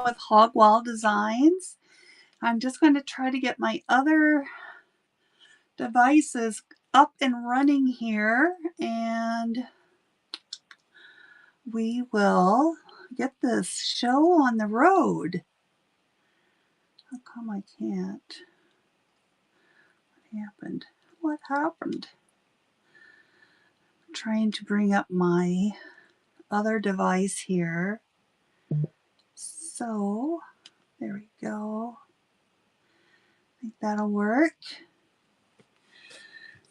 with Hawg Wall Designs. I'm just going to try to get my other devices up and running here, and we will get this show on the road. How come I can't? What happened? What happened? I'm trying to bring up my other device here. So there we go. I think that'll work.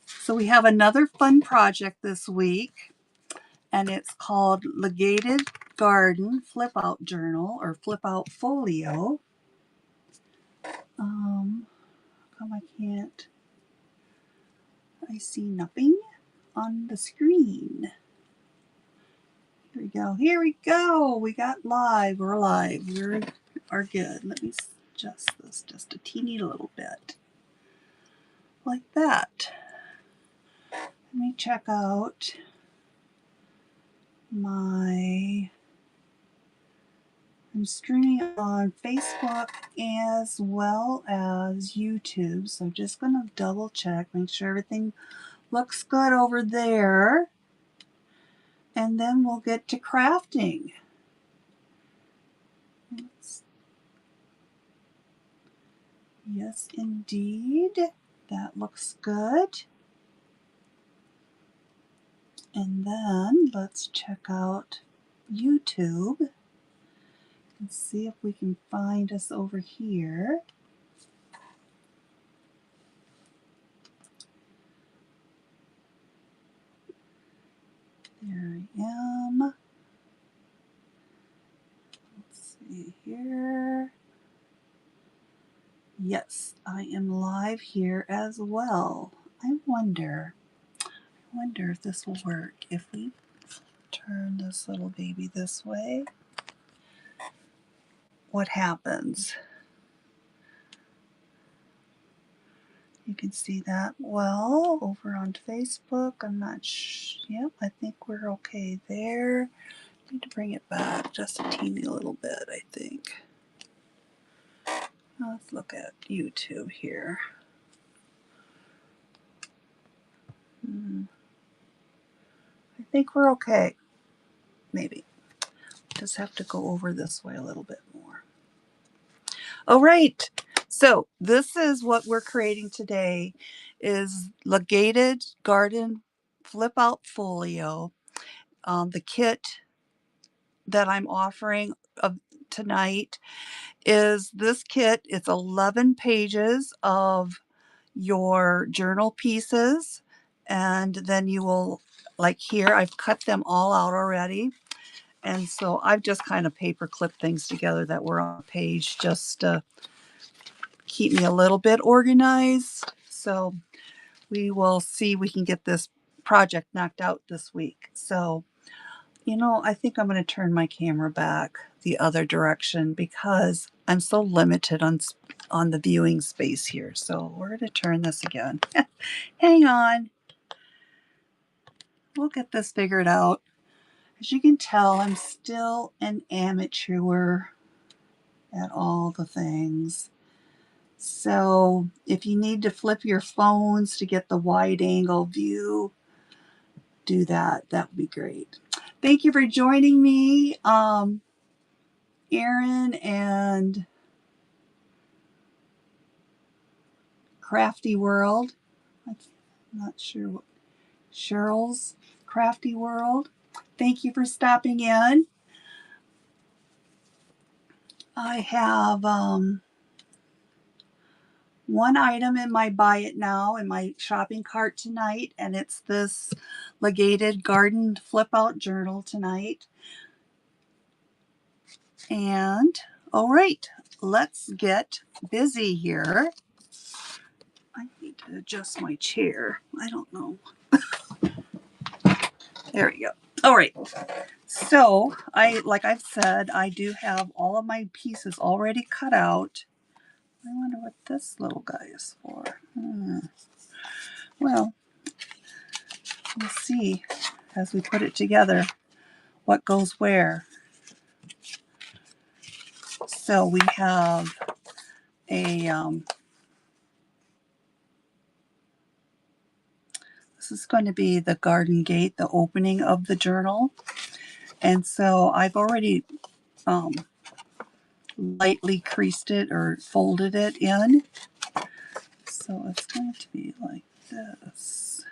So we have another fun project this week, and it's called the Gated Garden FlipOut Journal or FlipOut Folio. How come I can't? I see nothing on the screen. Here we go. Here we go. We got live. We're live. We are good. Let me adjust this just a teeny little bit. Like that. Let me check out I'm streaming on Facebook as well as YouTube. So I'm just going to double check, make sure everything looks good over there. And then we'll get to crafting. Yes, indeed. That looks good. And then let's check out YouTube and see if we can find us over here. There I am. Let's see here. Yes, I am live here as well. I wonder if this will work. If we turn this little baby this way, what happens? You can see that well over on Facebook. I'm not sure. Yep, I think we're okay there. Need to bring it back just a teeny little bit, I think. Let's look at YouTube here. I think we're okay. Maybe. Just have to go over this way a little bit more. All right. So this is what we're creating today is the Gated Garden FlipOut Folio. The kit that I'm offering tonight is this kit. It's 11 pages of your journal pieces, and then you will, like here, I've cut them all out already. And so I've just kind of paper clipped things together that were on the page just to keep me a little bit organized. So we will see if we can get this project knocked out this week. So, you know, I think I'm going to turn my camera back the other direction because I'm so limited on the viewing space here. So we're going to turn this again. Hang on. We'll get this figured out. As you can tell, I'm still an amateur at all the things. So if you need to flip your phones to get the wide angle view, do that. That would be great. Thank you for joining me, Erin and Crafty World. I'm not sure what Cheryl's Crafty World. Thank you for stopping in. I have one item in my buy it now in my shopping cart tonight, and it's this Gated Garden FlipOut Journal tonight. And all right, let's get busy here. I need to adjust my chair. I don't know. There we go. All right. So like I've said, I do have all of my pieces already cut out. I wonder what this little guy is for. Well, we'll see as we put it together what goes where. So we have a, this is going to be the garden gate, the opening of the journal. And so I've already lightly creased it or folded it in. So it's going to be like this,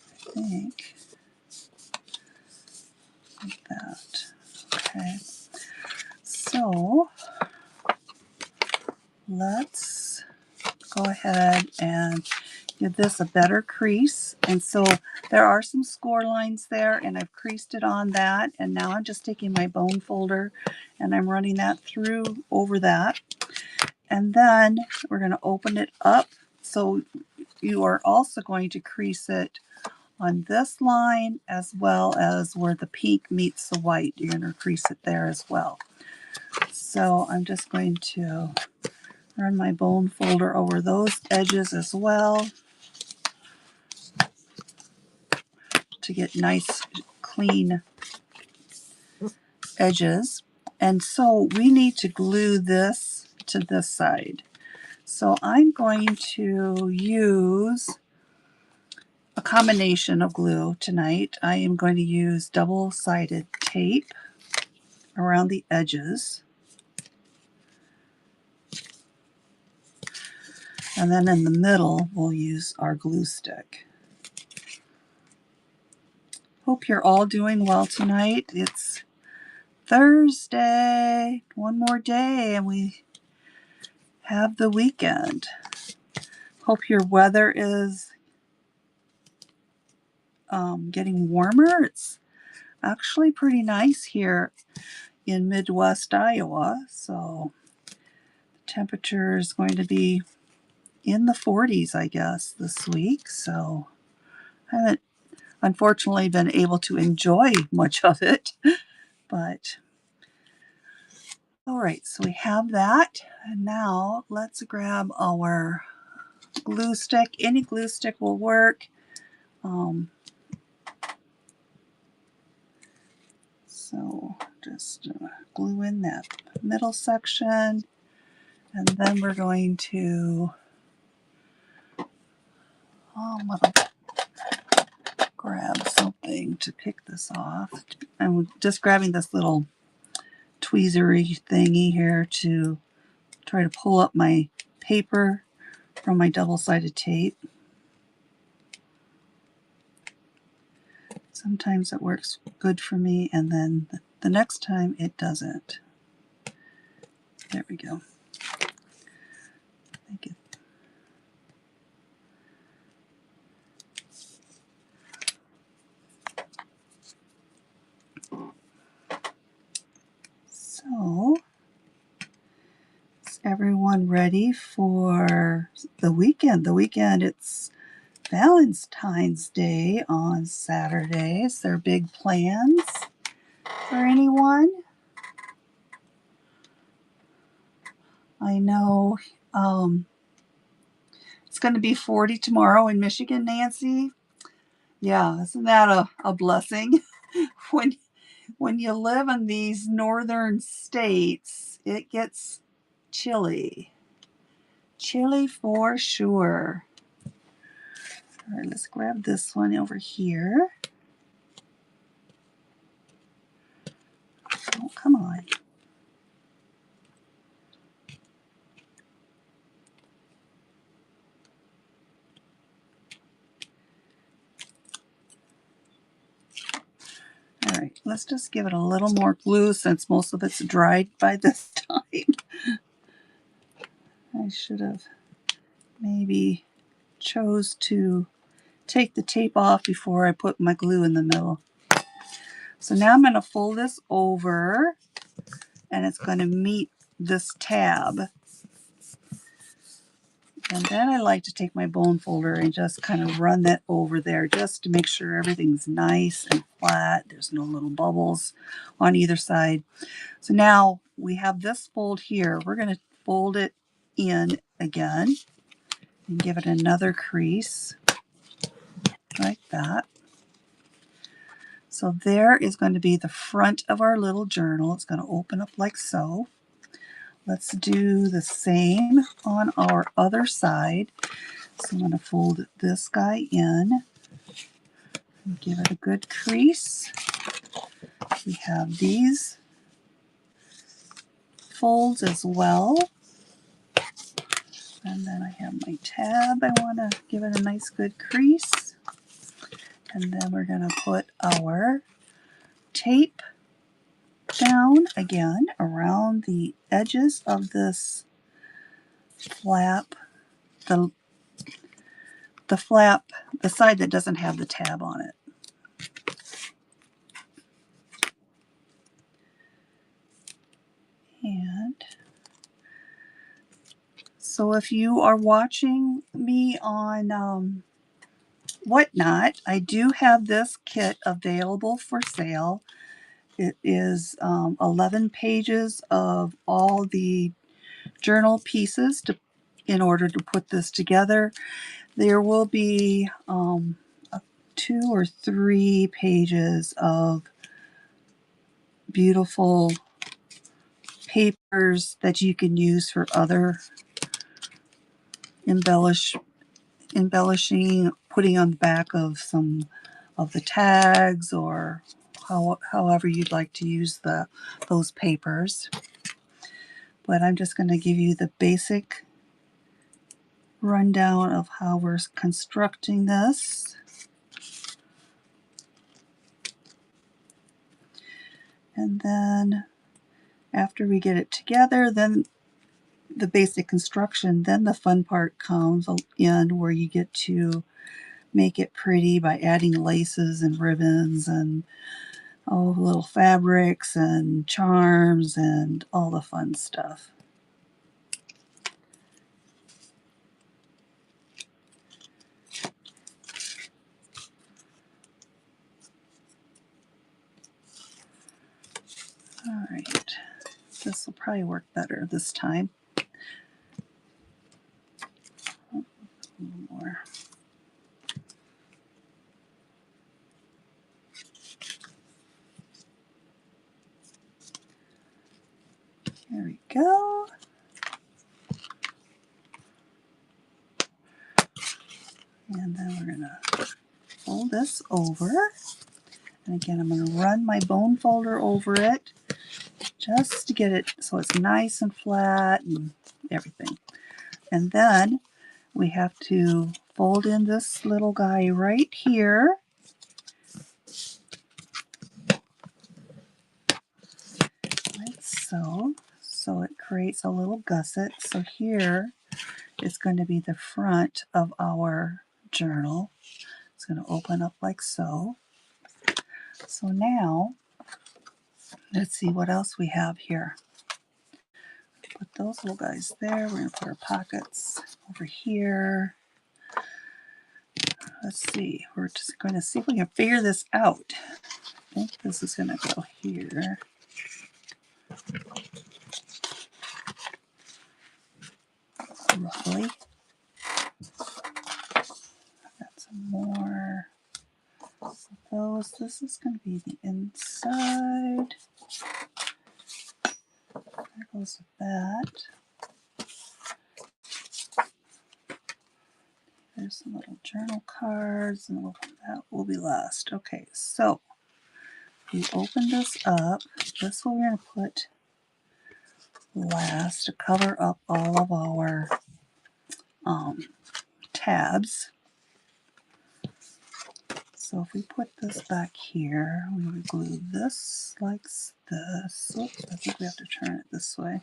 I think, like that. Okay, so let's go ahead and give this a better crease. And so there are some score lines there, and I've creased it on that. And now I'm just taking my bone folder and I'm running that through over that. And then we're going to open it up. So you are also going to crease it on this line as well as where the pink meets the white. You're going to crease it there as well. So I'm just going to run my bone folder over those edges as well to get nice clean edges. And so we need to glue this to this side. So I'm going to use a combination of glue tonight. I am going to use double-sided tape around the edges. And then in the middle, we'll use our glue stick. Hope you're all doing well tonight. It's Thursday, one more day, and we have the weekend. Hope your weather is getting warmer. It's actually pretty nice here in Midwest Iowa. So the temperature is going to be in the 40s, I guess, this week. So I haven't, unfortunately, been able to enjoy much of it. But all right, so we have that. And now let's grab our glue stick. Any glue stick will work. So just glue in that middle section, and then we're going to, I'm going to grab something to pick this off. I'm just grabbing this little tweezery thingy here to try to pull up my paper from my double-sided tape. Sometimes it works good for me, and then the next time it doesn't. There we go. Thank you. So, is everyone ready for the weekend? The weekend, it's Valentine's Day on Saturday. Is there big plans for anyone? I know it's going to be 40 tomorrow in Michigan, Nancy. Yeah, isn't that a blessing? when you live in these northern states, it gets chilly. Chilly for sure. All right, let's grab this one over here. Oh, come on. All right, let's just give it a little more glue since most of it's dried by this time. I should have maybe chose to take the tape off before I put my glue in the middle. So now I'm going to fold this over, and it's going to meet this tab. And then I like to take my bone folder and just kind of run that over there just to make sure everything's nice and flat. There's no little bubbles on either side. So now we have this fold here. We're going to fold it in again and give it another crease like that. So there is going to be the front of our little journal. It's going to open up like so. Let's do the same on our other side. So I'm going to fold this guy in and give it a good crease. We have these folds as well. And then I have my tab. I want to give it a nice good crease. And then we're going to put our tape down again around the edges of this flap, the flap, the side that doesn't have the tab on it. And so if you are watching me on Whatnot, I do have this kit available for sale. It is 11 pages of all the journal pieces in order to put this together. There will be 2 or 3 pages of beautiful papers that you can use for other embellishing, putting on the back of some of the tags, or however you'd like to use those papers. But I'm just going to give you the basic rundown of how we're constructing this. And then after we get it together, then the basic construction, then the fun part comes in where you get to make it pretty by adding laces and ribbons and little fabrics and charms and all the fun stuff. All right, this will probably work better this time. A little more. There we go. And then we're going to fold this over. And again, I'm going to run my bone folder over it just to get it so it's nice and flat and everything. And then we have to fold in this little guy right here. Like so. So it creates a little gusset. So here is going to be the front of our journal. It's going to open up like so. So now, let's see what else we have here. Put those little guys there. We're going to put our pockets over here. Let's see. We're just going to see if we can figure this out. I think this is going to go here. Roughly. Got some more of those. This is going to be the inside. There goes that. There's some little journal cards, and that will be last. Okay, so we open this up. This one we're going to put last to cover up all of our tabs. So if we put this back here, we would glue this like this. Oops, I think we have to turn it this way.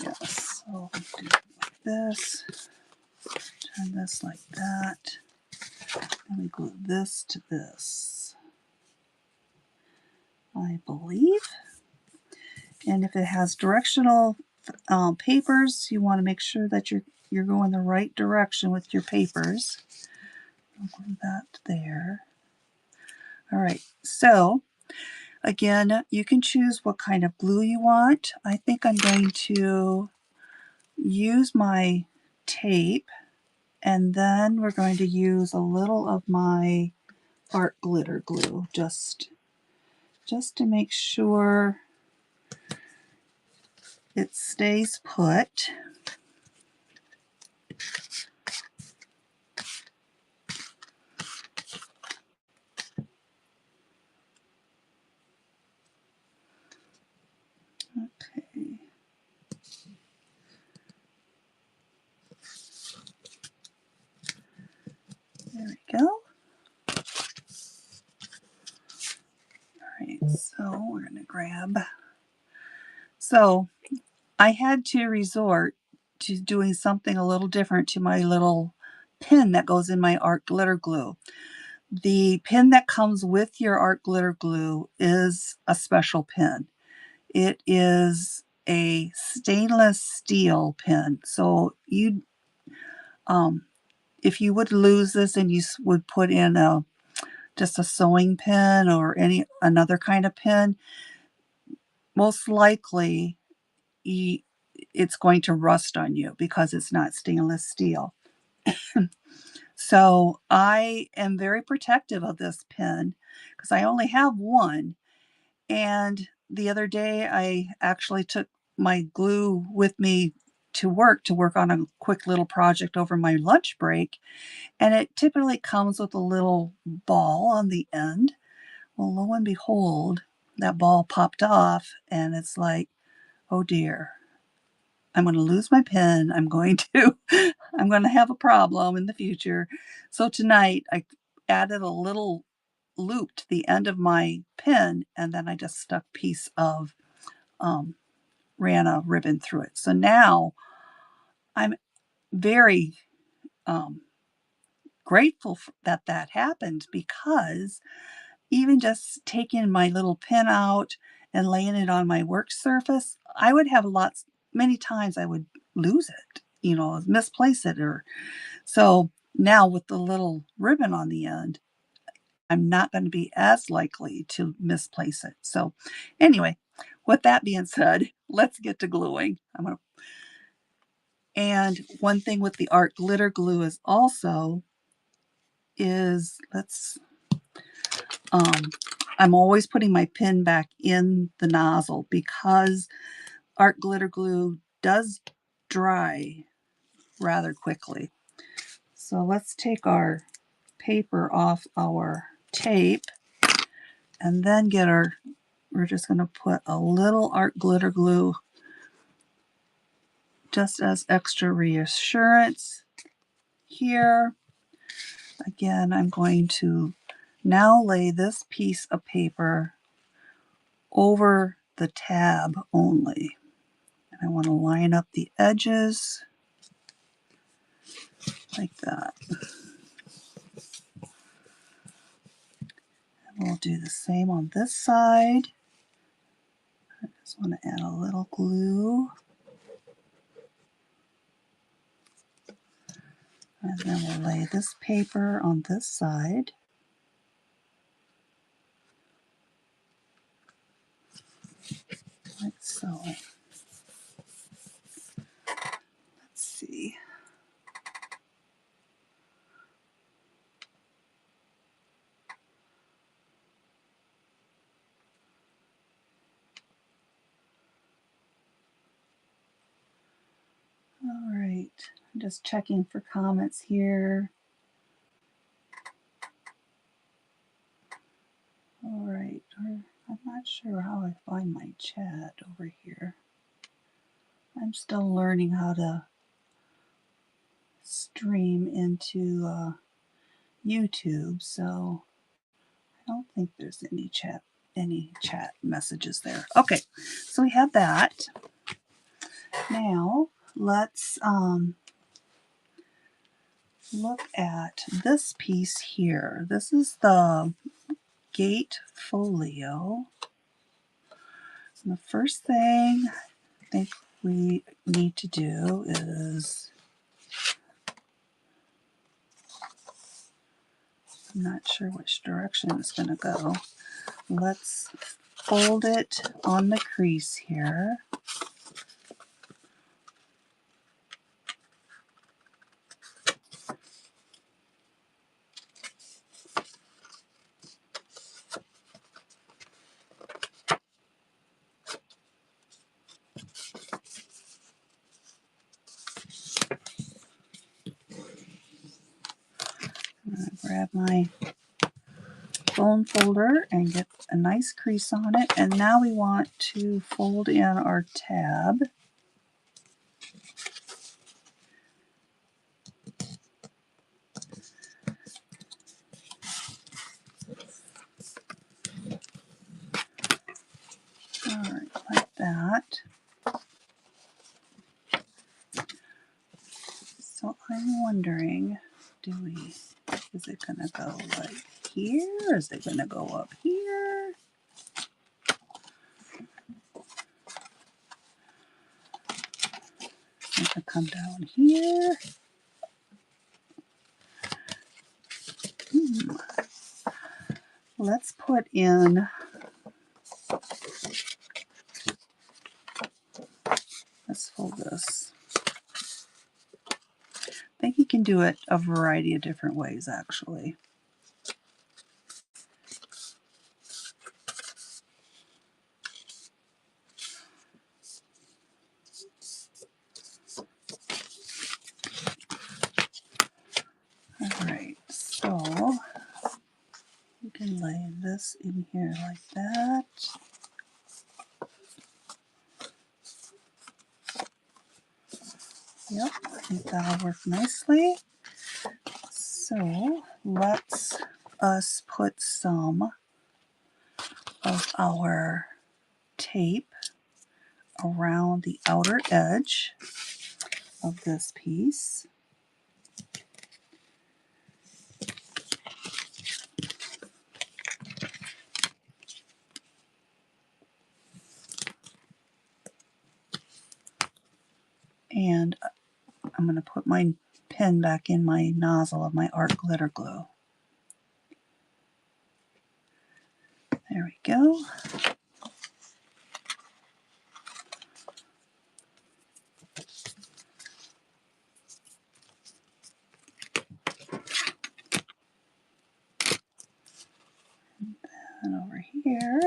Yes, so we do it like this. Turn this like that. And we glue this to this, I believe. And if it has directional papers, you want to make sure that you're going the right direction with your papers. I'll glue that there. All right, so again, you can choose what kind of glue you want. I think I'm going to use my tape, and then we're going to use a little of my art glitter glue just to make sure it stays put. Okay. There we go. Alright, so we're going to grab. So I had to resort to doing something a little different to my little pin that goes in my art glitter glue. The pin that comes with your art glitter glue is a special pin. It is a stainless steel pin. So you, if you would lose this and you would put in just a sewing pin or another kind of pin, most likely it's going to rust on you because it's not stainless steel. So I am very protective of this pin because I only have one. And the other day I actually took my glue with me to work on a quick little project over my lunch break. And it typically comes with a little ball on the end. Well, lo and behold, that ball popped off, and it's like, oh dear, I'm going to lose my pen. I'm going to have a problem in the future. So tonight I added a little loop to the end of my pen, and then I just stuck a piece of ran a ribbon through it. So now I'm very grateful that happened, because even just taking my little pen out and laying it on my work surface, I would have many times I would lose it, misplace it. So now with the little ribbon on the end, I'm not going to be as likely to misplace it. So anyway, with that being said, let's get to gluing. And one thing with the art glitter glue is I'm always putting my pin back in the nozzle because art glitter glue does dry rather quickly. So let's take our paper off our tape, and then we're just going to put a little art glitter glue just as extra reassurance here. Again, I'm going to now lay this piece of paper over the tab only. And I want to line up the edges like that. And we'll do the same on this side. I just want to add a little glue. And then we'll lay this paper on this side. Like so. Let's see. All right, I'm just checking for comments here. All right, I'm not sure how I find my chat over here. I'm still learning how to stream into YouTube, so I don't think there's any chat messages there. Okay, so we have that. Now let's look at this piece here. This is the Gated Folio. And the first thing I think we need to do is, I'm not sure which direction it's going to go. Let's fold it on the crease here. grab my bone folder and get a nice crease on it. And now we want to fold in our tab. All right, like that. So I'm wondering, is it going to go like here? Is it going to go up here? It's going to come down here. Let's put in, let's fold this. I think you can do it a variety of different ways, actually. All right, so you can lay this in here like that. Yep, I think that'll work nicely. So let's us put some of our tape around the outer edge of this piece. And I'm going to put my pen back in my nozzle of my art glitter glue. There we go. And over here,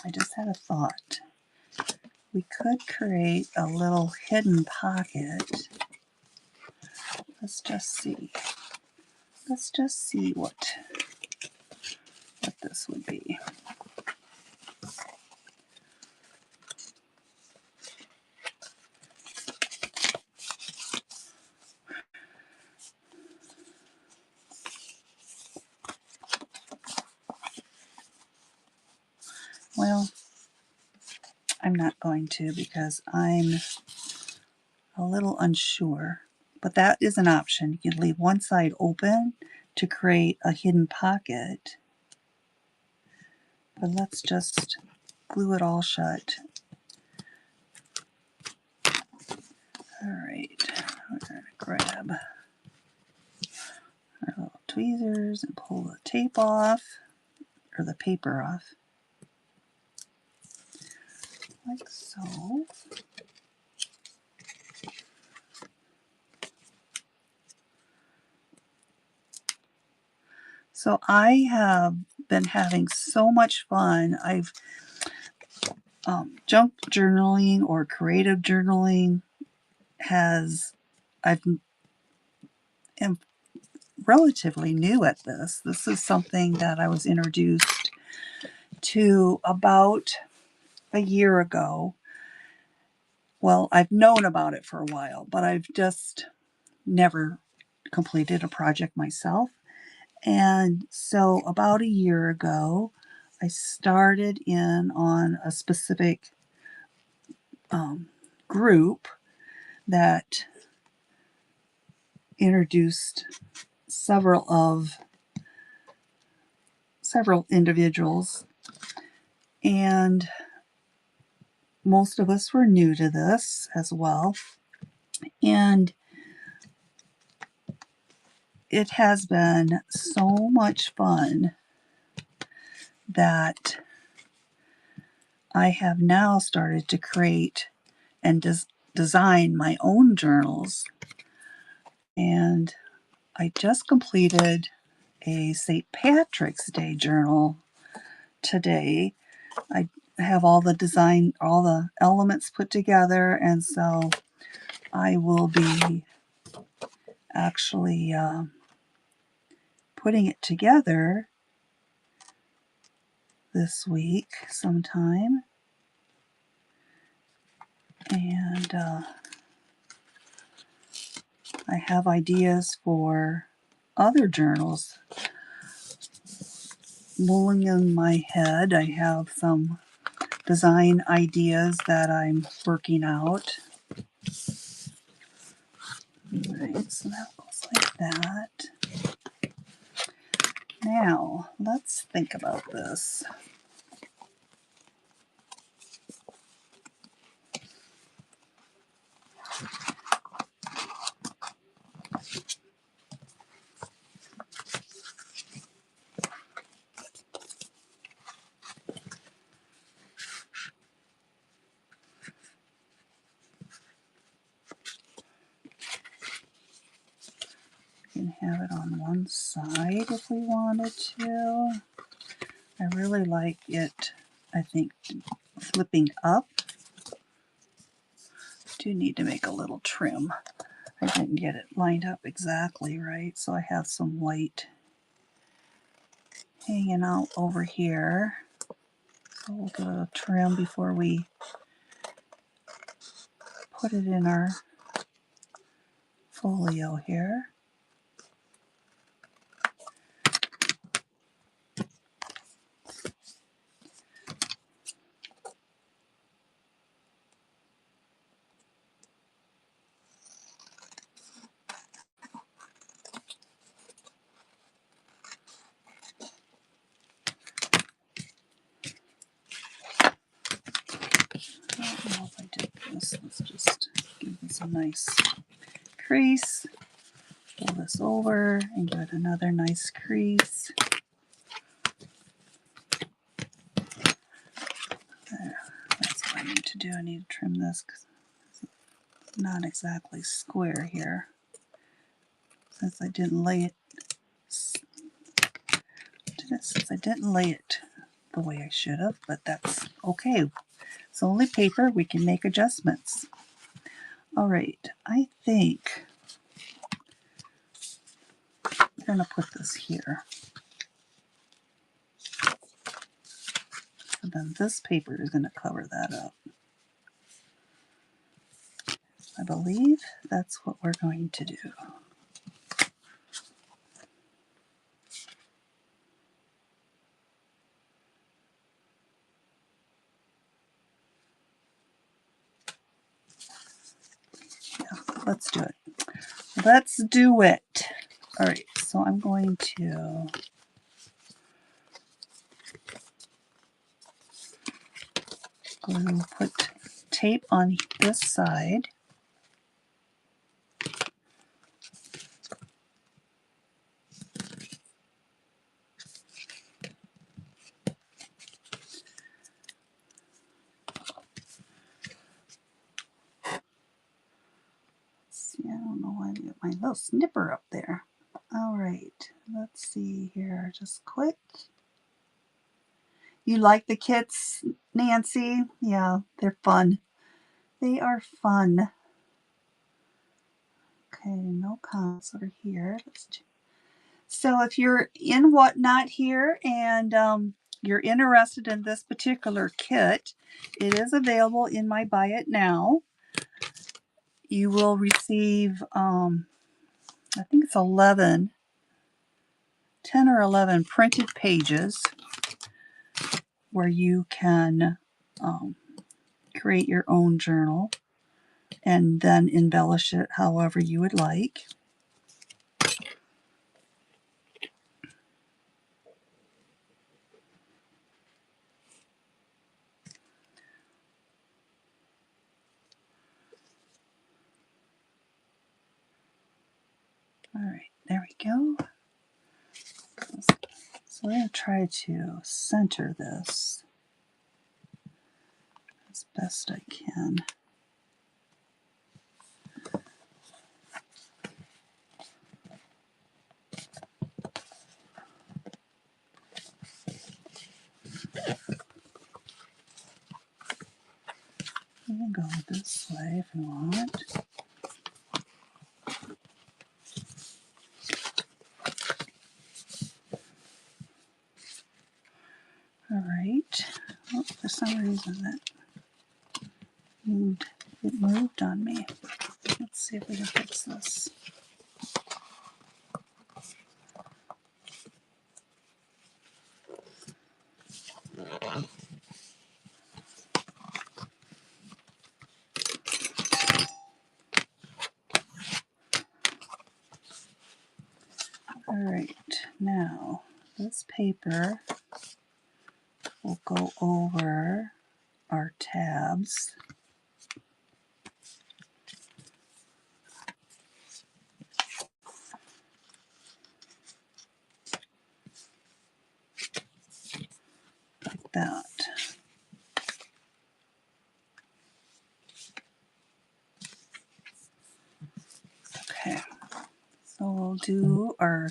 I just had a thought. We could create a little hidden pocket. Let's just see. Let's just see what this would be. Well, I'm not going to because I'm a little unsure. But that is an option. You can leave one side open to create a hidden pocket. But let's just glue it all shut. All right, we're going to grab our little tweezers and pull the tape off, or the paper off, like so. So I have been having so much fun. I've junk journaling or creative journaling I'm relatively new at this. This is something that I was introduced to about a year ago. Well, I've known about it for a while, but I've just never completed a project myself. And so about a year ago, I started in on a specific group that introduced several individuals, and most of us were new to this as well. And it has been so much fun that I have now started to create and design my own journals. And I just completed a St. Patrick's Day journal today. I have all the design, all the elements put together, and so I will be actually putting it together this week sometime. And I have ideas for other journals mulling in my head. I have some design ideas that I'm working out. All right, so that goes like that. Now, let's think about this. We can have it on one side if we wanted to. I really like it, I think, flipping up. Do need to make a little trim. I didn't get it lined up exactly right, so I have some white hanging out over here. So we'll give it a trim before we put it in our folio here. I don't know if I did this. Let's just give this a nice crease. Pull this over and give it another nice crease. There. That's what I need to do. I need to trim this because it's not exactly square here. Since I didn't lay it the way I should have, but that's okay. It's only paper. We can make adjustments. All right, I think I'm going to put this here. And then this paper is going to cover that up. I believe that's what we're going to do. Yeah, let's do it. Let's do it. All right, so I'm going to put tape on this side. See, I don't know why I got my little snipper up there. All right, let's see here, just quick. You like the kits, Nancy? Yeah, they're fun. They are fun. Okay, no comments over here. So if you're in Whatnot here and you're interested in this particular kit, it is available in my Buy It Now. You will receive, I think it's 10 or 11 printed pages where you can create your own journal and then embellish it however you would like. All right, there we go. So I'm going to try to center this as best I can. go this way if you want. All right. Oh, for some reason it moved on me. Let's see if we can fix this. All right, now this paper will go over our tabs. Like that. Okay, so we'll do our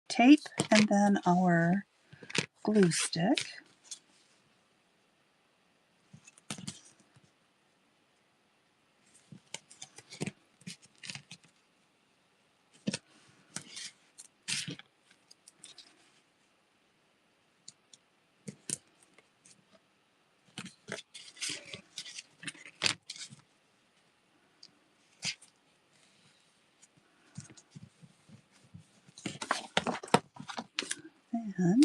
tape and then our glue stick. And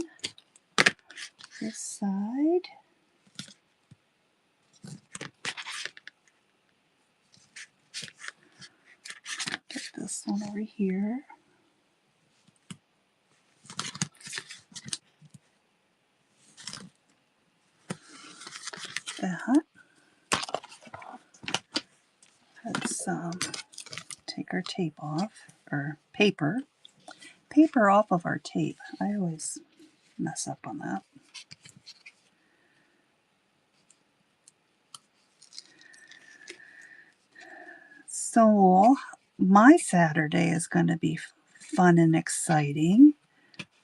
this side. Get this one over here. That. Let's take our tape off, or paper off of our tape. I always mess up on that. So my Saturday is going to be fun and exciting.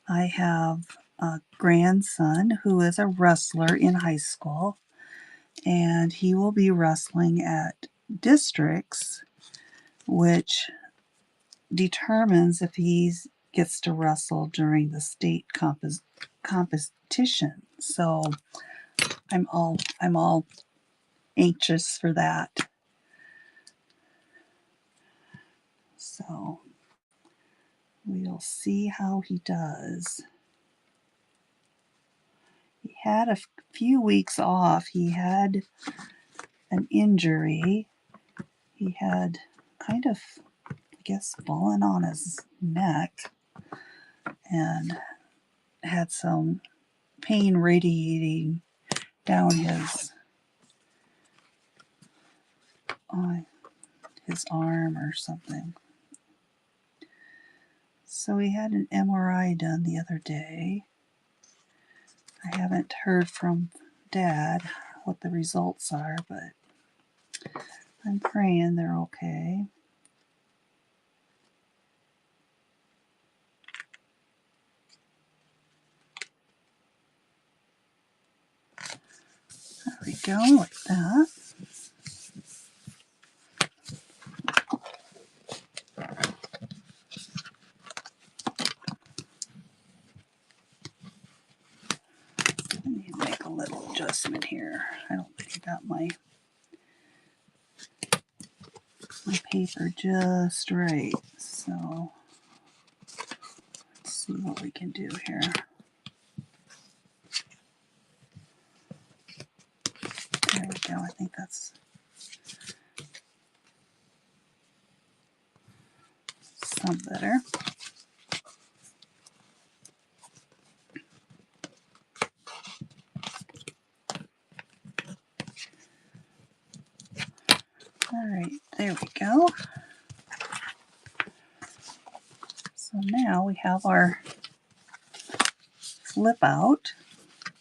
I have a grandson who is a wrestler in high school, and he will be wrestling at districts, which determines if he gets to wrestle during the state competition. So I'm all anxious for that. So we'll see how he does. He had a few weeks off. He had an injury. He had kind of, I guess, fallen on his neck and had some pain radiating down his arm or something. So he had an MRI done the other day. I haven't heard from Dad what the results are, but I'm praying they're okay. There we go, like that. I need to make a little adjustment here. I don't think I got my paper just right. So let's see what we can do here. There we go. I think that's some better. All right, there we go. So now we have our flip out.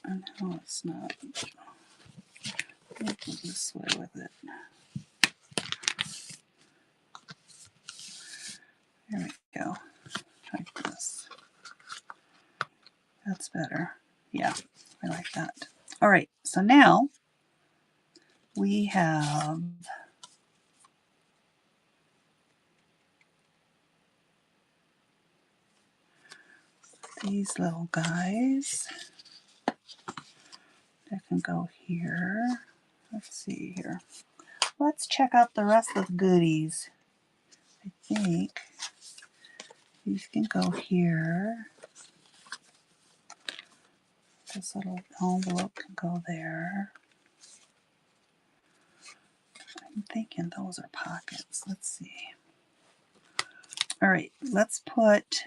And no, it's not. I'll go this way with it. There we go. Like this. That's better. Yeah, I like that. All right, so now we have these little guys that can go here. Let's see here. Let's check out the rest of the goodies. I think these can go here. This little envelope can go there. I'm thinking those are pockets. Let's see. All right, let's put,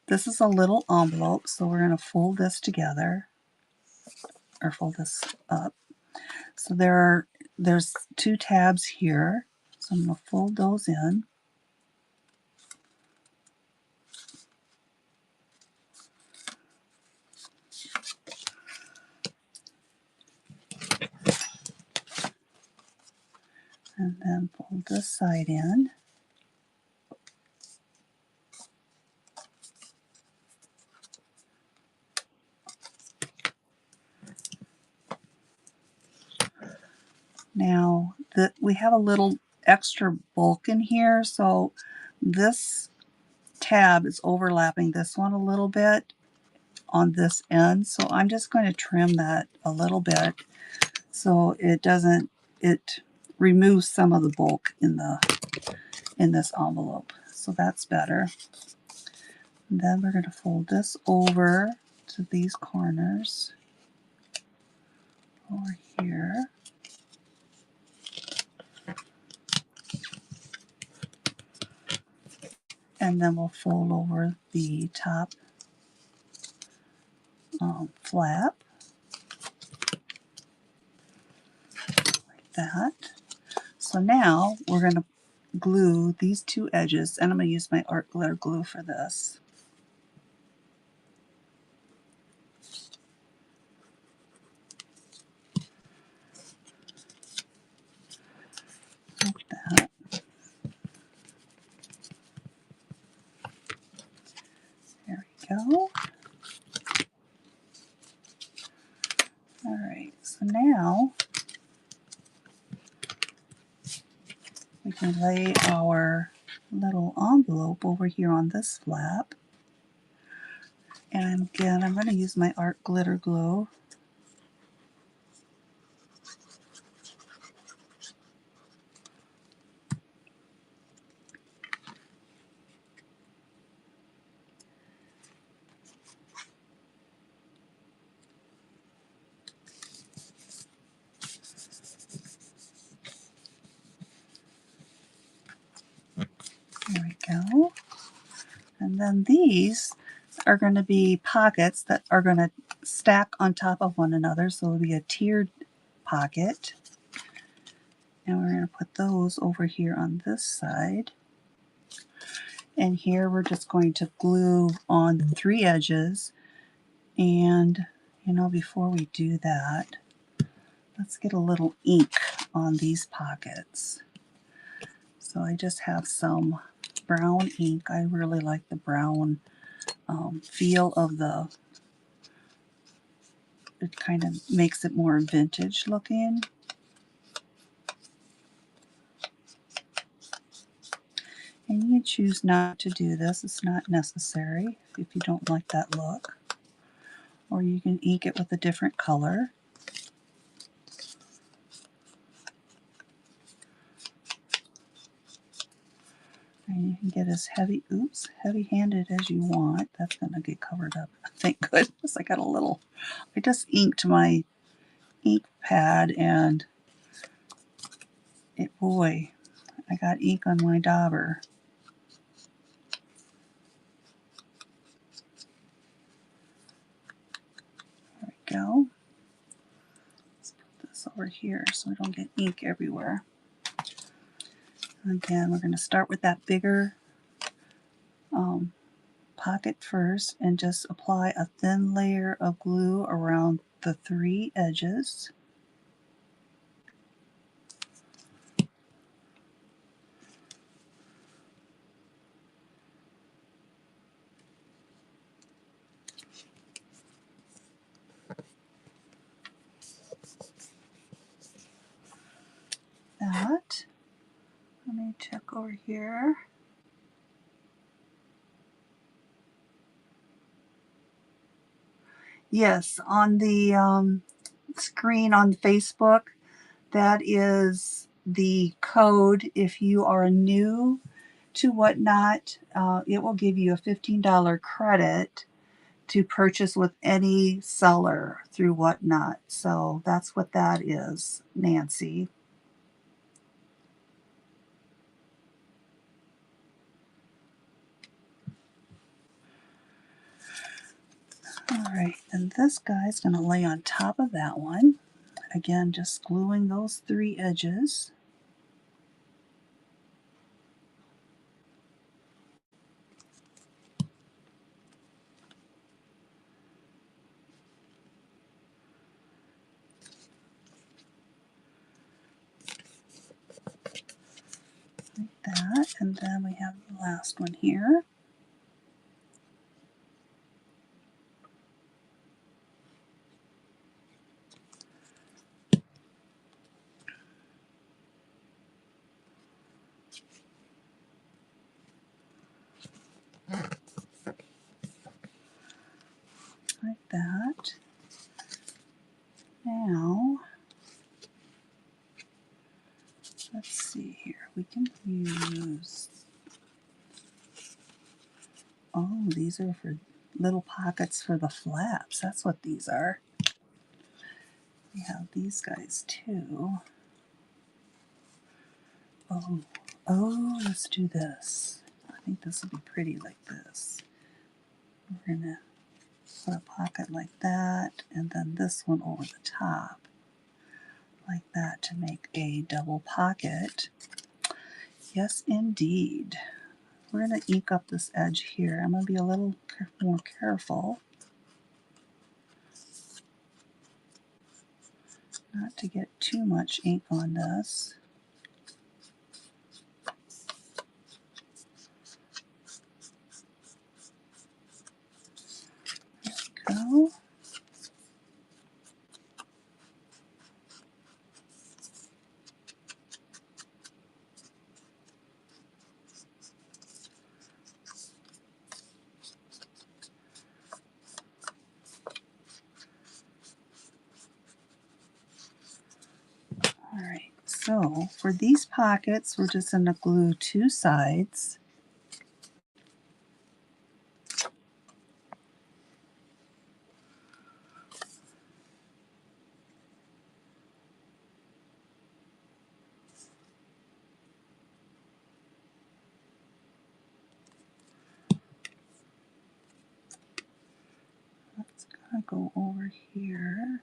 this is a little envelope, so we're going to fold this together, or fold this up. So there's 2 tabs here, so I'm going to fold those in. And then fold this side in. Now, we have a little extra bulk in here, so this tab is overlapping this one a little bit on this end, so I'm just going to trim that a little bit so it removes some of the bulk in this envelope. So that's better. And then we're going to fold this over to these corners over here. And then we'll fold over the top flap like that. So now we're going to glue these 2 edges, and I'm going to use my art glitter glue for this. Like that. There we go. All right, so now we can lay our little envelope over here on this flap. And again, I'm going to use my art glitter glue. There we go. And then these are going to be pockets that are going to stack on top of one another, so it'll be a tiered pocket. And we're going to put those over here on this side. And here we're just going to glue on the 3 edges. And, you know, before we do that, let's get a little ink on these pockets. So I just have some brown ink. I really like the brown feel of it kind of makes it more vintage looking. And you can choose not to do this. It's not necessary if you don't like that look. Or you can ink it with a different color. And you can get as heavy-handed as you want. That's going to get covered up. Thank goodness I just inked my ink pad and boy, I got ink on my dauber. There we go. Let's put this over here so we don't get ink everywhere. Again, we're going to start with that bigger pocket first and just apply a thin layer of glue around the 3 edges. check over here. Yes, on the screen on Facebook, that is the code. If you are new to Whatnot, it will give you a $15 credit to purchase with any seller through Whatnot. So that's what that is, Nancy. All right, and this guy's going to lay on top of that one. Again, just gluing those 3 edges. Like that, and then we have the last one here. Like that. Now, let's see here. We can use, oh, these are for little pockets for the flaps. That's what these are. We have these guys too. Oh, let's do this. I think this will be pretty like this. We're going to put a pocket like that, and then this one over the top, like that, to make a double pocket. Yes, indeed. We're going to ink up this edge here. I'm going to be a little more careful not to get too much ink on this. There we go. Alright, so for these pockets, we're just going to glue 2 sides. That's going to go over here.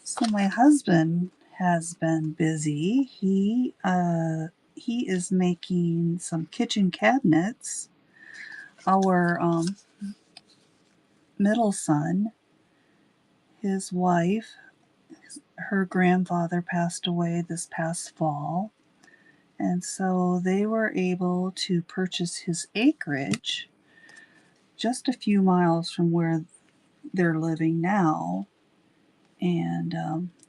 So my husband has been busy. He is making some kitchen cabinets. Our middle son, his wife, her grandfather passed away this past fall, and so they were able to purchase his acreage just a few miles from where they're living now, and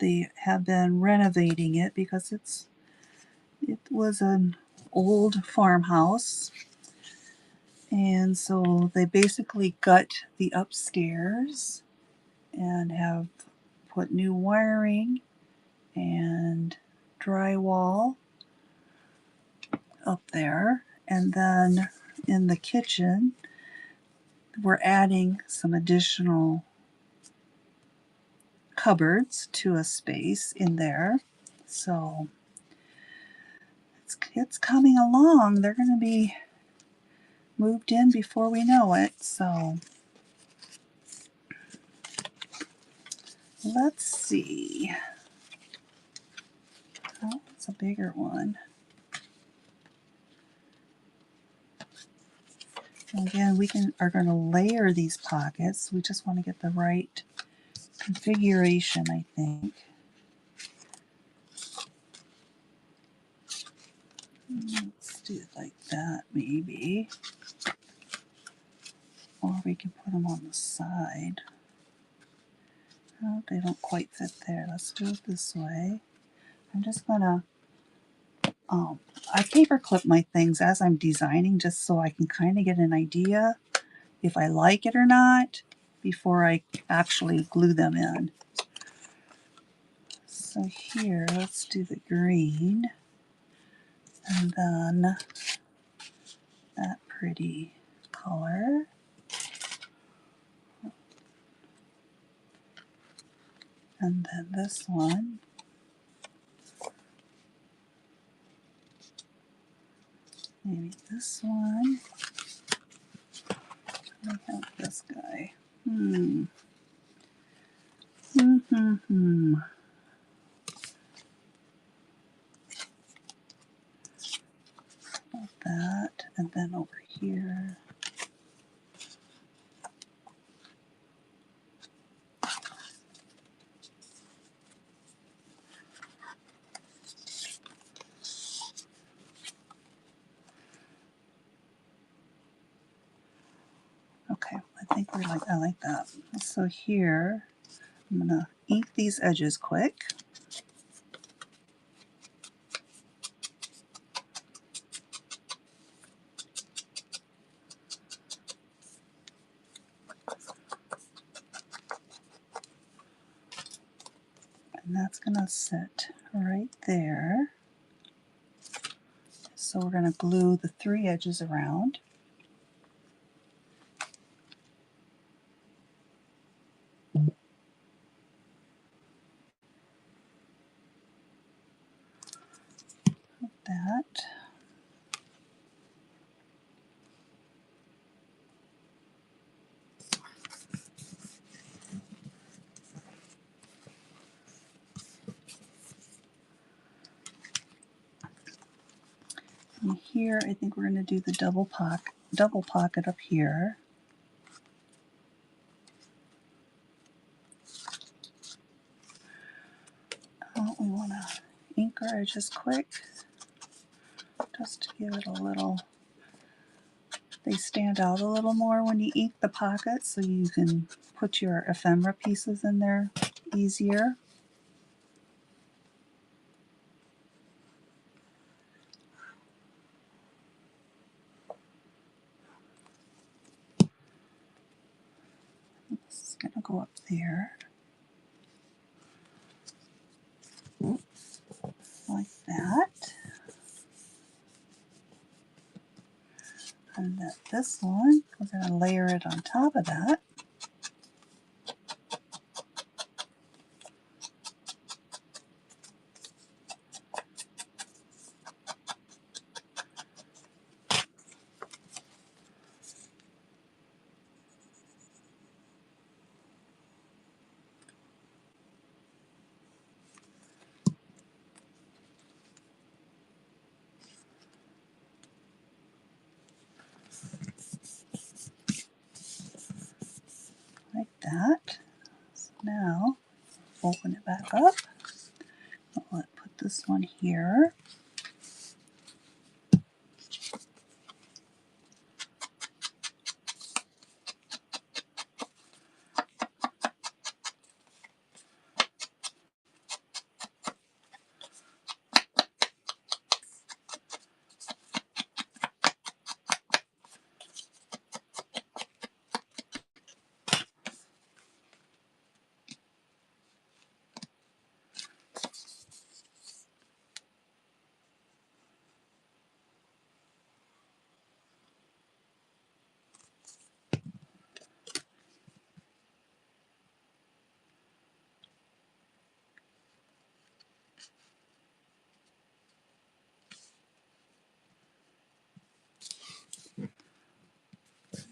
they have been renovating it because it was an old farmhouse, and so they basically gut the upstairs and have put new wiring and drywall up there, and then in the kitchen we're adding some additional cupboards to a space in there. So it's coming along. They're going to be moved in before we know it. So let's see. Oh, it's a bigger one. And again, we are going to layer these pockets. We just want to get the right configuration, I think. Let's do it like that, maybe. Or we can put them on the side. Oh, they don't quite fit there. Let's do it this way. I'm just gonna, I paper clip my things as I'm designing just so I can kind of get an idea if I like it or not before I actually glue them in. So here, let's do the green and then that pretty color. And then this one. Maybe this one. I have this guy. Like that. And then over here. Okay, I think I like that. So here, I'm gonna ink these edges quick. And that's gonna sit right there. So we're gonna glue the 3 edges around. Like that. And here, I think we're going to do the double pocket up here. We want to ink our edges quick, just to give it a little. They stand out a little more when you ink the pocket, so you can put your ephemera pieces in there easier. This is going to go up there. Like that. And then this one, we're going to layer it on top of that. Like that. So now, open it back up. I'll put this one here.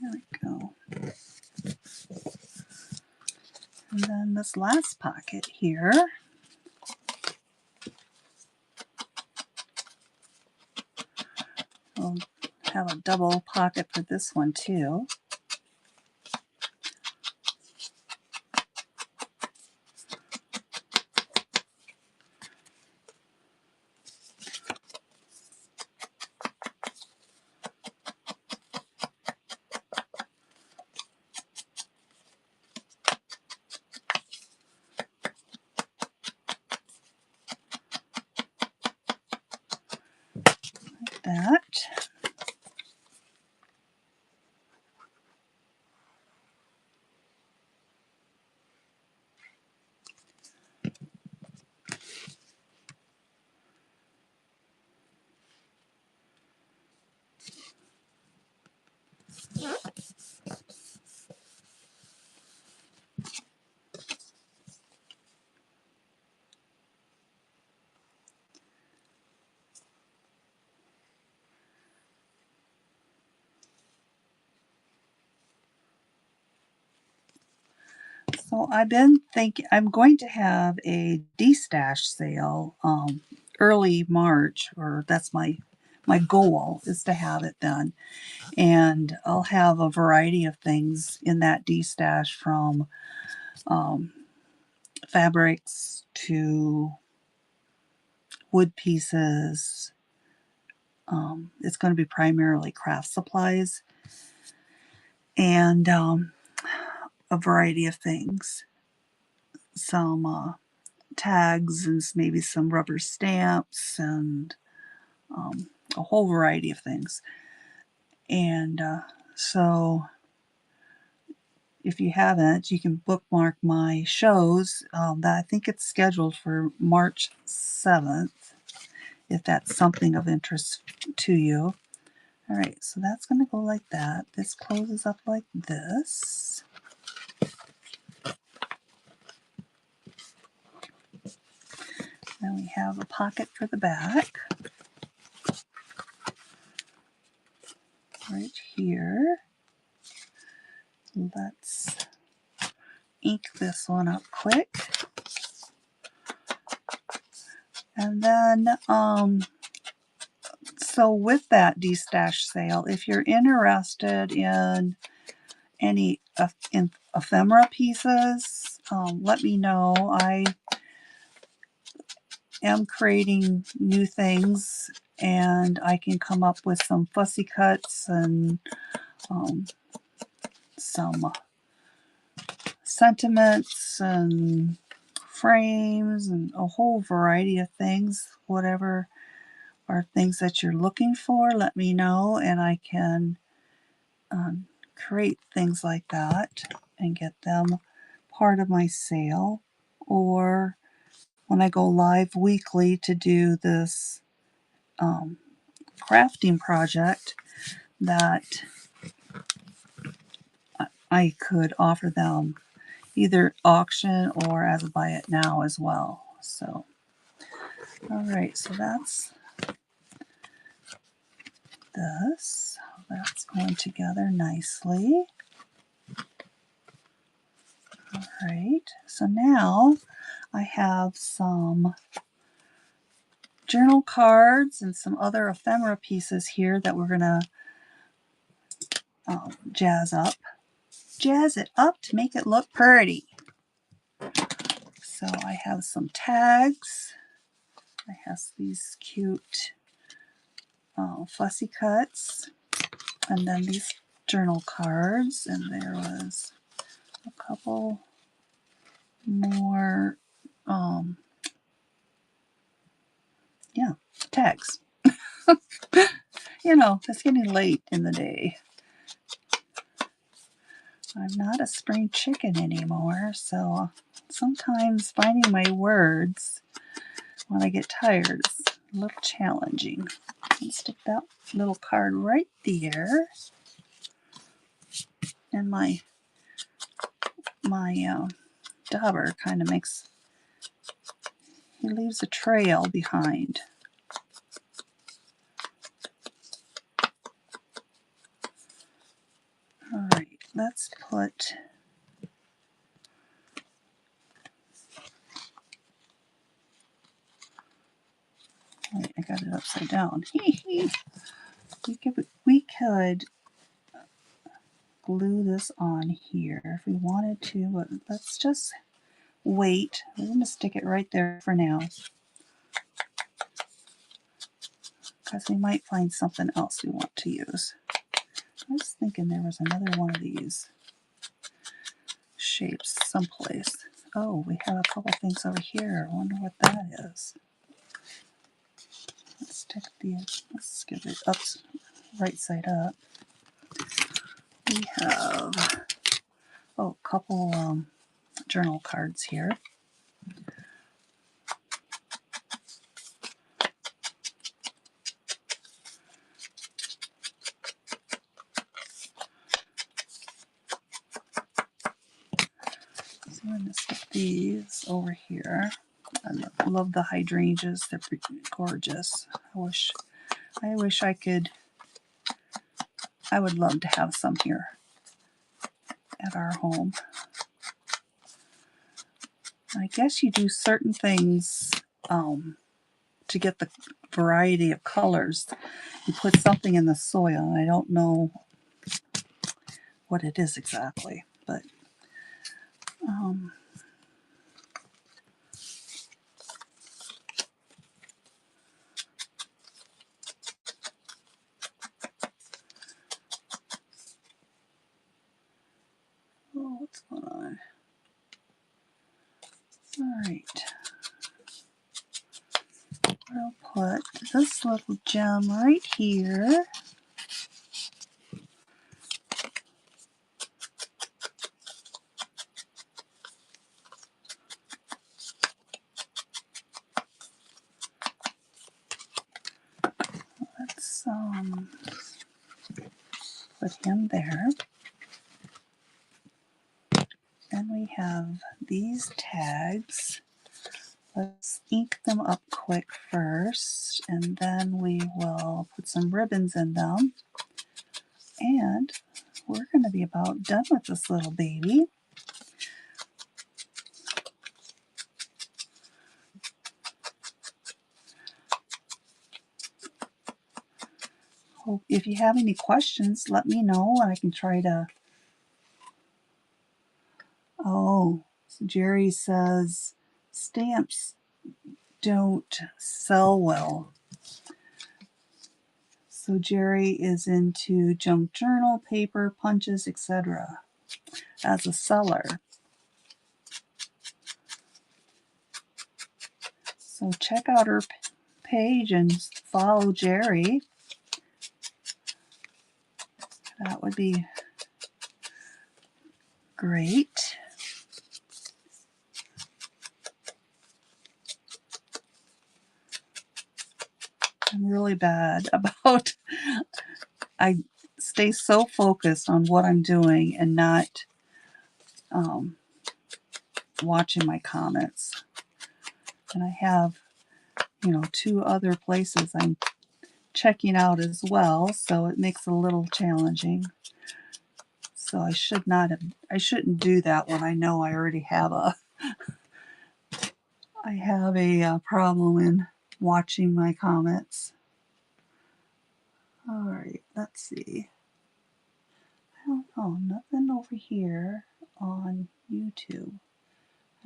There we go. And then this last pocket here, we'll have a double pocket for this one too. that. So I've been thinking I'm going to have a de-stash sale early March, or that's my goal is to have it done. And I'll have a variety of things in that de-stash, from fabrics to wood pieces. It's going to be primarily craft supplies and a variety of things. Some tags and maybe some rubber stamps and a whole variety of things. And so if you haven't, you can bookmark my shows. That I think it's scheduled for March 7th, if that's something of interest to you. All right, so that's going to go like that. This closes up like this. Then we have a pocket for the back right here. Let's ink this one up quick. And then, so with that de-stash sale, if you're interested in any ephemera pieces, let me know. I am creating new things, and I can come up with some fussy cuts and some sentiments and frames and a whole variety of things. Whatever are things that you're looking for, let me know, and I can create things like that and get them part of my sale. Or when I go live weekly to do this crafting project, that I could offer them either auction or as a buy it now as well. So, all right, so that's this. That's going together nicely. All right, so now I have some journal cards and some other ephemera pieces here that we're going to jazz up. Jazz it up to make it look pretty. So I have some tags. I have these cute fussy cuts, and then these journal cards, and there was a couple more tags. You know, it's getting late in the day. I'm not a spring chicken anymore, so sometimes finding my words when I get tired is a little challenging. Let's stick that little card right there. And my dauber kind of he leaves a trail behind. All right, let's put wait, I got it upside down. we could glue this on here if we wanted to, but let's just wait. We're going to stick it right there for now, because we might find something else we want to use. I was thinking there was another one of these shapes someplace. Oh, we have a couple things over here. I wonder what that is. Let's stick these, let's give it up, right side up. We have, a couple journal cards here. So I'm going to stick these over here. I love the hydrangeas. They're pretty gorgeous. I wish I could. I would love to have some here at our home. I guess you do certain things to get the variety of colors. You put something in the soil, and I don't know what it is exactly, but oh, what's going on? All right. I'll put this little gem right here. Let's put him there. Then we have these tags. Let's ink them up quick first, and then we will put some ribbons in them. And we're going to be about done with this little baby. If you have any questions, let me know, and I can try to... Oh, so Jerry says stamps don't sell well. So Jerry is into junk journal, paper, punches, etc. as a seller. So check out her page and follow Jerry. That would be great. I'm really bad about... I stay so focused on what I'm doing and not watching my comments. And I have, 2 other places I'm checking out as well, so it makes it a little challenging. So I shouldn't do that when I know I already have a problem in watching my comments. All right, let's see. I don't know, nothing over here on YouTube.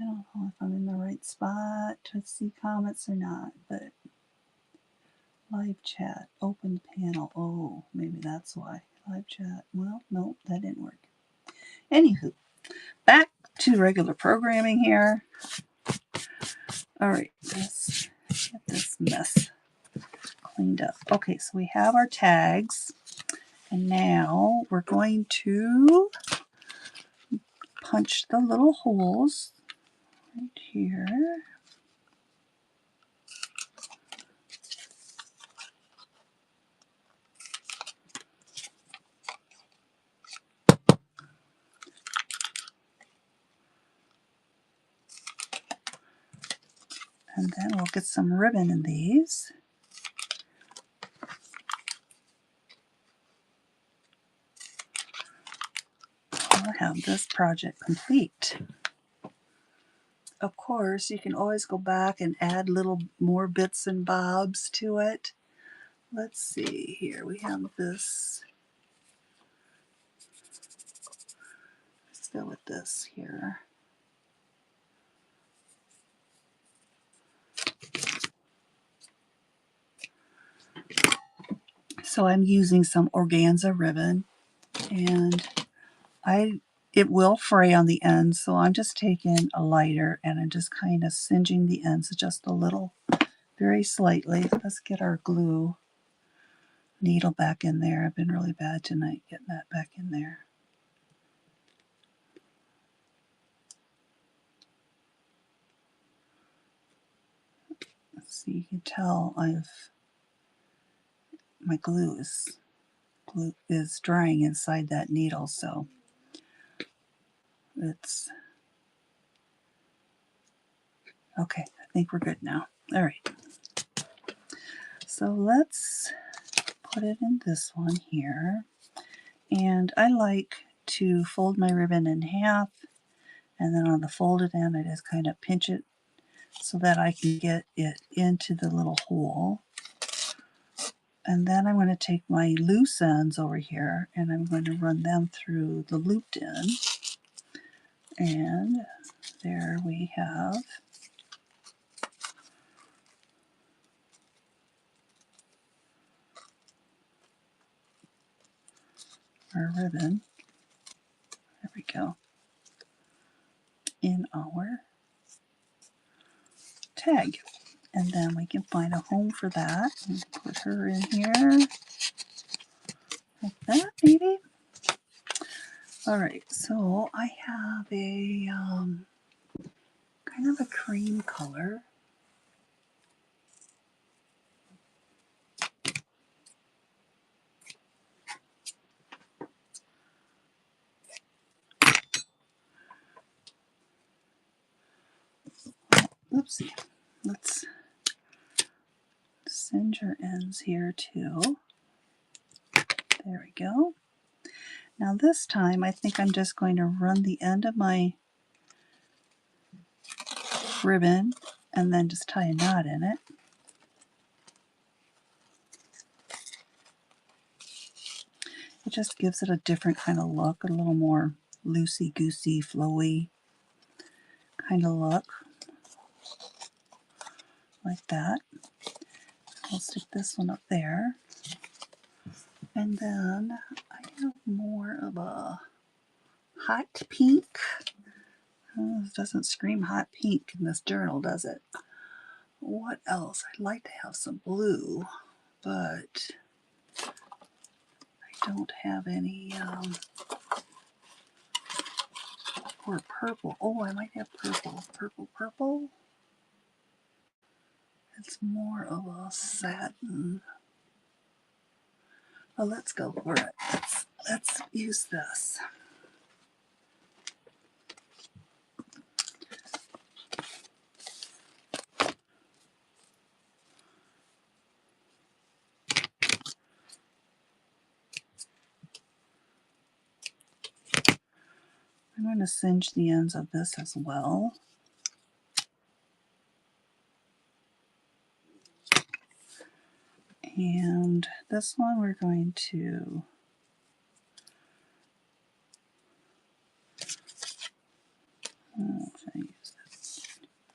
I don't know if I'm in the right spot to see comments or not, but live chat, open panel. Oh, maybe that's why. Live chat. Well, no, that didn't work. Anywho, back to regular programming here. All right, let's get this mess cleaned up. Okay, so we have our tags, and now we're going to punch the little holes right here. And then we'll get some ribbon in these. I'll have this project complete. Of course, you can always go back and add little more bits and bobs to it. Let's see here. We have this. Let's go with this here. So I'm using some organza ribbon, and it will fray on the ends, so I'm just taking a lighter and I'm just kind of singeing the ends just a little, very slightly. Let's get our glue needle back in there. I've been really bad tonight getting that back in there. See, you can tell my glue is drying inside that needle, so it's okay. I think we're good now. All right. So let's put it in this one here. And I like to fold my ribbon in half, and then on the folded end I just kind of pinch it so that I can get it into the little hole. And then I'm going to take my loose ends over here and I'm going to run them through the looped end. And there we have our ribbon. There we go. In our tag. And then we can find a home for that and put her in here like that, maybe. All right, so I have a kind of a cream color. Oopsie. Let's singe your ends here too. There we go. Now this time I think I'm just going to run the end of my ribbon and then just tie a knot in it. It just gives it a different kind of look, a little more loosey-goosey, flowy kind of look. Like that. I'll stick this one up there. And then I have more of a hot pink. Oh, it doesn't scream hot pink in this journal, does it? What else? I'd like to have some blue, but I don't have any, or purple. Oh, I might have purple. Purple. It's more of a satin. Well, let's go for it. Let's use this. I'm going to singe the ends of this as well. And this one we're going to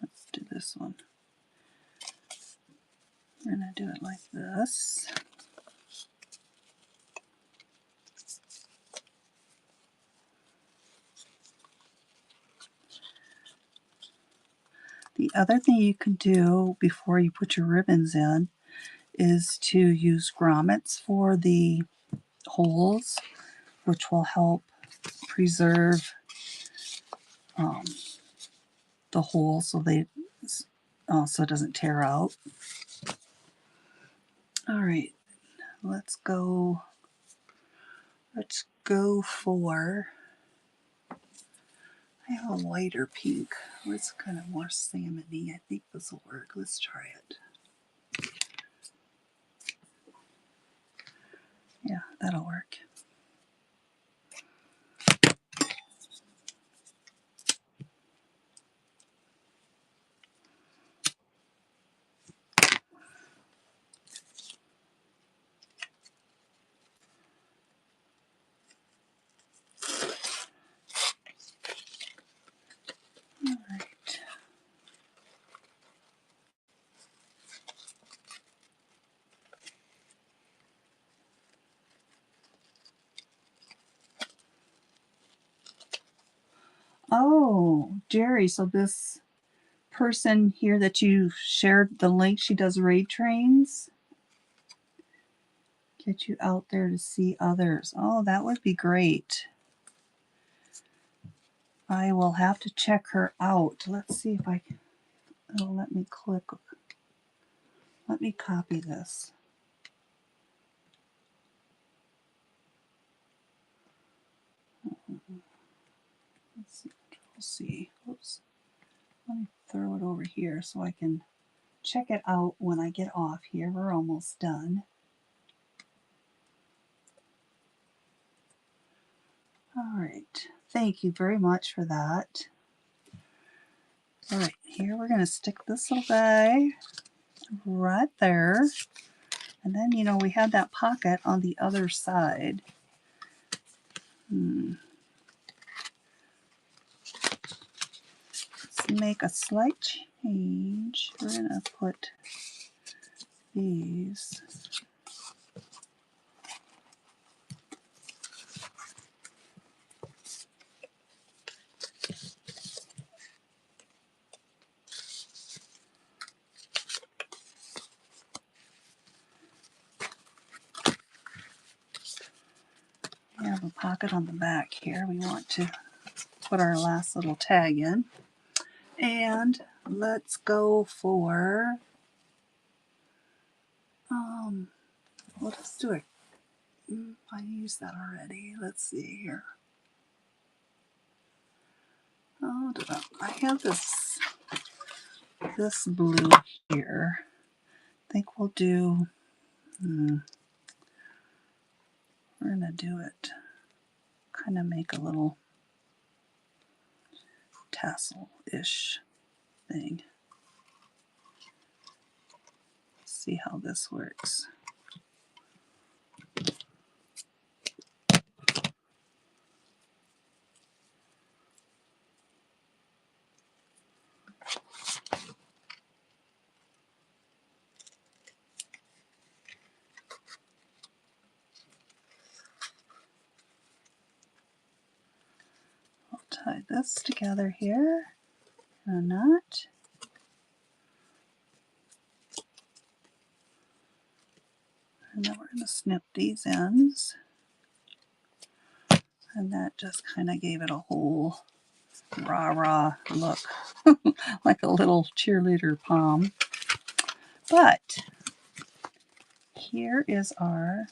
let's do this one. We're going to do it like this. The other thing you can do before you put your ribbons in is to use grommets for the holes, which will help preserve the hole so so it doesn't tear out. All right, let's go for, I have a lighter pink. It's kind of more salmon-y. I think this will work. Let's try it. Yeah, that'll work. All right. Oh, Jerry, so this person here that you shared the link, she does raid trains. Get you out there to see others. Oh, that would be great. I will have to check her out. Let's see if it'll let me click. Let me copy this. Let's see. Oops. Let me throw it over here so I can check it out when I get off here. We're almost done. All right. Thank you very much for that. All right, here we're going to stick this little guy right there. And then, you know, we had that pocket on the other side. Let's make a slight change. We're going to put these. We have a pocket on the back here. We want to put our last little tag in. And let's go for, let's do it. I used that already. Let's see here. Oh, I have this blue here. I think we'll do, we're going to do it, kind of make a little tassel-ish thing. See how this works. I'll tie this together here in a knot. And then we're going to snip these ends. And that just kind of gave it a whole rah-rah look, like a little cheerleader pom. But here is our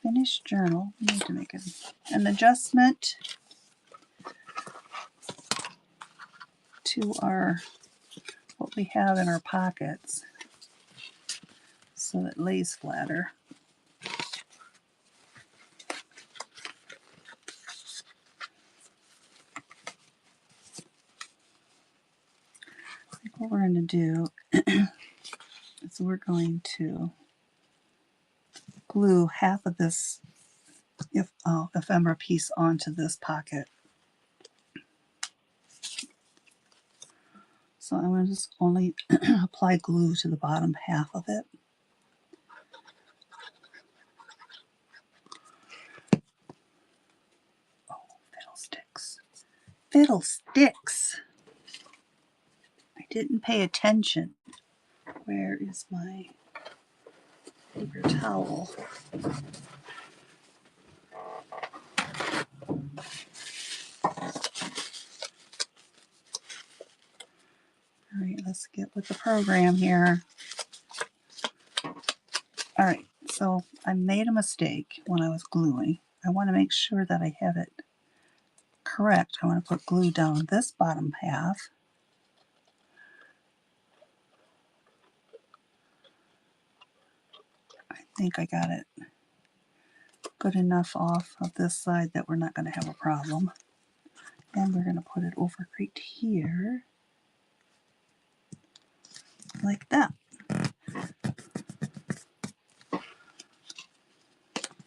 finished journal. We need to make an adjustment to what we have in our pockets so it lays flatter. I think what we're going to do is we're going to glue half of this ephemera piece onto this pocket. So I'm going to just only apply glue to the bottom half of it. Oh, fiddlesticks. Fiddlesticks! I didn't pay attention. Where is my paper towel? All right, let's get with the program here. All right, so I made a mistake when I was gluing. I want to make sure that I have it correct. I want to put glue down this bottom half. I think I got it good enough off of this side that we're not going to have a problem. And we're going to put it over right here, like that.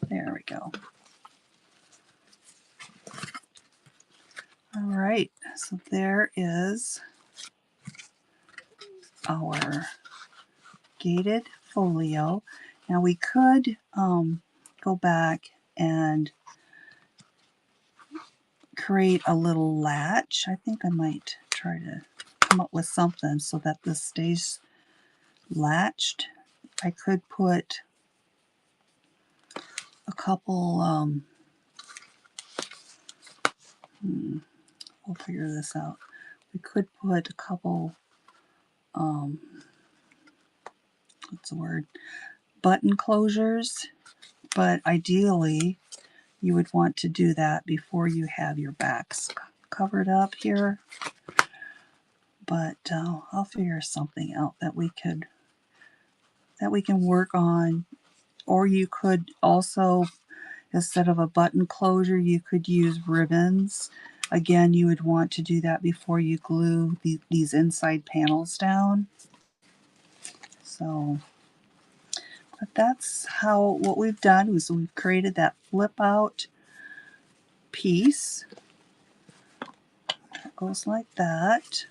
There we go. All right, so there is our gated folio. Now we could go back and create a little latch. I think I might try to come up with something so that this stays latched. I could put a couple, we'll figure this out. We could put a couple, what's the word, button closures, but ideally you would want to do that before you have your backs covered up here. But I'll figure something out that we can work on. Or you could also, instead of a button closure, you could use ribbons. Again, you would want to do that before you glue these inside panels down. So, but that's what we've done is we've created that flip out piece. It goes like that.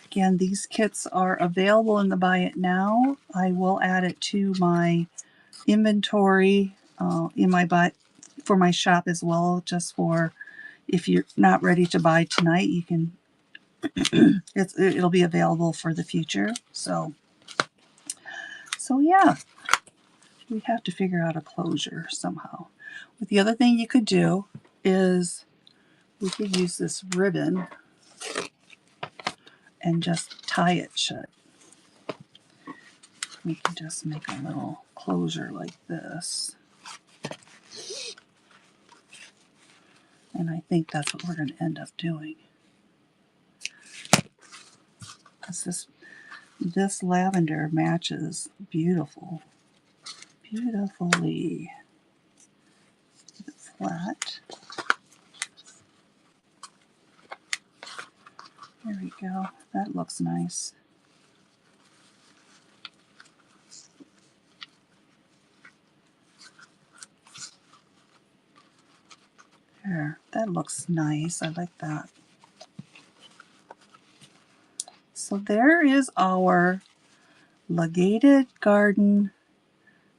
Again, these kits are available in the Buy It Now. I will add it to my inventory for my shop as well, just for if you're not ready to buy tonight, you can it'll be available for the future. So yeah, we have to figure out a closure somehow. But the other thing you could do is we could use this ribbon and just tie it shut. We can just make a little closure like this. And I think that's what we're going to end up doing. Because this lavender matches beautifully. Keep it flat. There we go. That looks nice. There, that looks nice. I like that. So there is our Gated Garden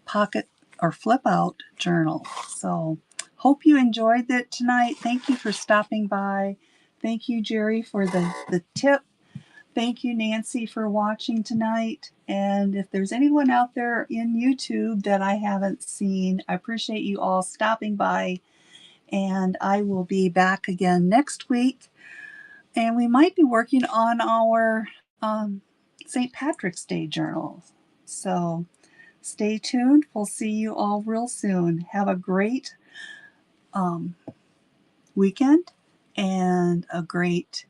pocket or flip out journal. So hope you enjoyed it tonight. Thank you for stopping by. Thank you, Jerry, for the tip. Thank you, Nancy, for watching tonight. And if there's anyone out there in YouTube that I haven't seen, I appreciate you all stopping by. And I will be back again next week. And we might be working on our St. Patrick's Day journal. So stay tuned. We'll see you all real soon. Have a great weekend and a great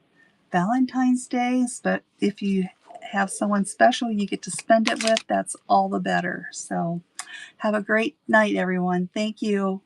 Valentine's Day. But if you have someone special you get to spend it with, that's all the better. So have a great night, everyone. Thank you.